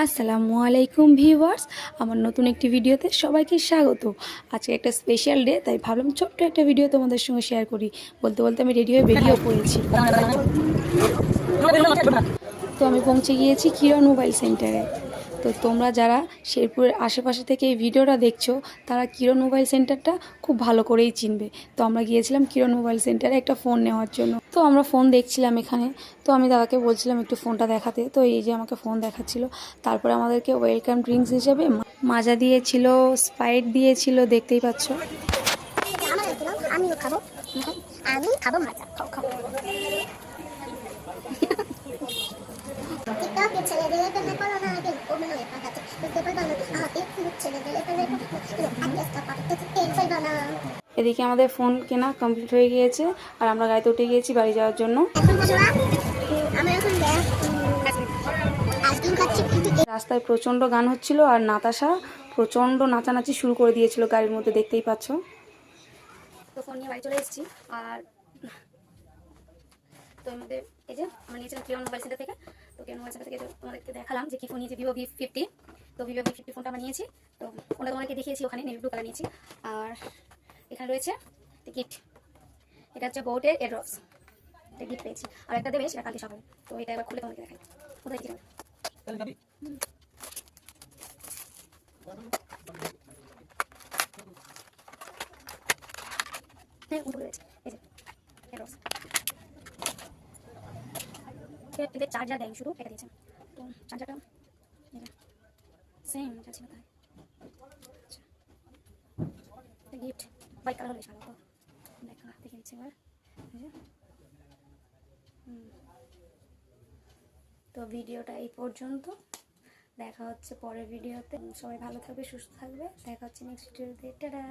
আসসালামু আলাইকুম ভিউয়ার্স, আমার নতুন একটি ভিডিওতে সবাইকে স্বাগত। আজকে একটা স্পেশাল ডে, তাই ভাবলাম ছোট্ট একটা ভিডিও তোমাদের সঙ্গে শেয়ার করি। বলতে বলতে আমি রেডি হয়ে বেরিয়েও পড়েছি। তো আমি পৌঁছে গিয়েছি কিরণ মোবাইল সেন্টারে। তো তোমরা যারা শেরপুরের আশেপাশে থেকে এই ভিডিওটা দেখছো, তারা কিরণ মোবাইল সেন্টারটা খুব ভালো করেই চিনবে। তো আমরা গিয়েছিলাম কিরণ মোবাইল সেন্টারে একটা ফোন নেওয়ার জন্য। তো আমরা ফোন দেখছিলাম এখানে। তো আমি দাদাকে বলছিলাম একটু ফোনটা দেখাতে। তো এই যে আমাকে ফোন দেখাচ্ছিল। তারপরে আমাদেরকে ওয়েলকাম ড্রিঙ্কস হিসেবে মাজা দিয়েছিল, স্প্রাইট দিয়েছিল, দেখতেই পাচ্ছ। আমি খাবো, আমি খাবো মাজা। খাও খাও। টিকটকে ছেলেদের প্রেমে পড়ো না, আগে ওগুলো পাঠাতে বুঝতে পারবা না, আগে ছেলেদের প্রেমে আজকে পাঠাতে তেল পাইবা না। এদিকে আমাদের ফোন কেনা কমপ্লিট হয়ে গিয়েছে, আর আমরা গাড়িতে উঠে গিয়েছি বাড়ি যাওয়ার জন্য। রাস্তায় প্রচণ্ড গান হচ্ছিল, আর নাতাশা প্রচণ্ড নাচানাচি শুরু করে দিয়েছিল গাড়ির মধ্যে, দেখতেই পাচ্ছ। তো ফোন নিয়ে বাড়ি চলে এসেছি। আর তো এর মধ্যে এই যে আমরা নিয়েছিলাম কিরণ মোবাইল সেন্টার থেকে। তো কিরণ মোবাইল সেন্টার থেকে তোমাদেরকে দেখালাম যে কী ফোন নিয়েছি, ভিভো V50। তো ভিভো V50 ফোনটা আমরা নিয়েছি। তো ফোনটা তোমাদেরকে দেখিয়েছি, ওখানে নেভি ব্লু কালার নিয়েছি। আর এখানে রয়েছে গিফট, এটা হচ্ছে বোটের এয়ারড্রপস, এটা গিফট পেয়েছি। আর একটা দেবে সেটা কালকে সকালে। তো এটা এবার খুলে তোমাদেরকে দেখাই। কোথায় কি হ্যাঁ উঠে রয়েছে, এই যে এয়ারড্রপস। এদের চার্জার দেয় শুধু, এটা দিয়েছে। তো চার্জারটা সেম যা ছিল তাই। গিফট হোয়াইট কালার হলে বেশ ভালো হতো। ব্ল্যাক কালার দেখে দিচ্ছি এবার। তো ভিডিওটা এই পর্যন্ত, দেখা হচ্ছে পরের ভিডিওতে। সবাই ভালো থাকবে, সুস্থ থাকবে, দেখা হচ্ছে নেক্সট ভিডিওতে। টাটা।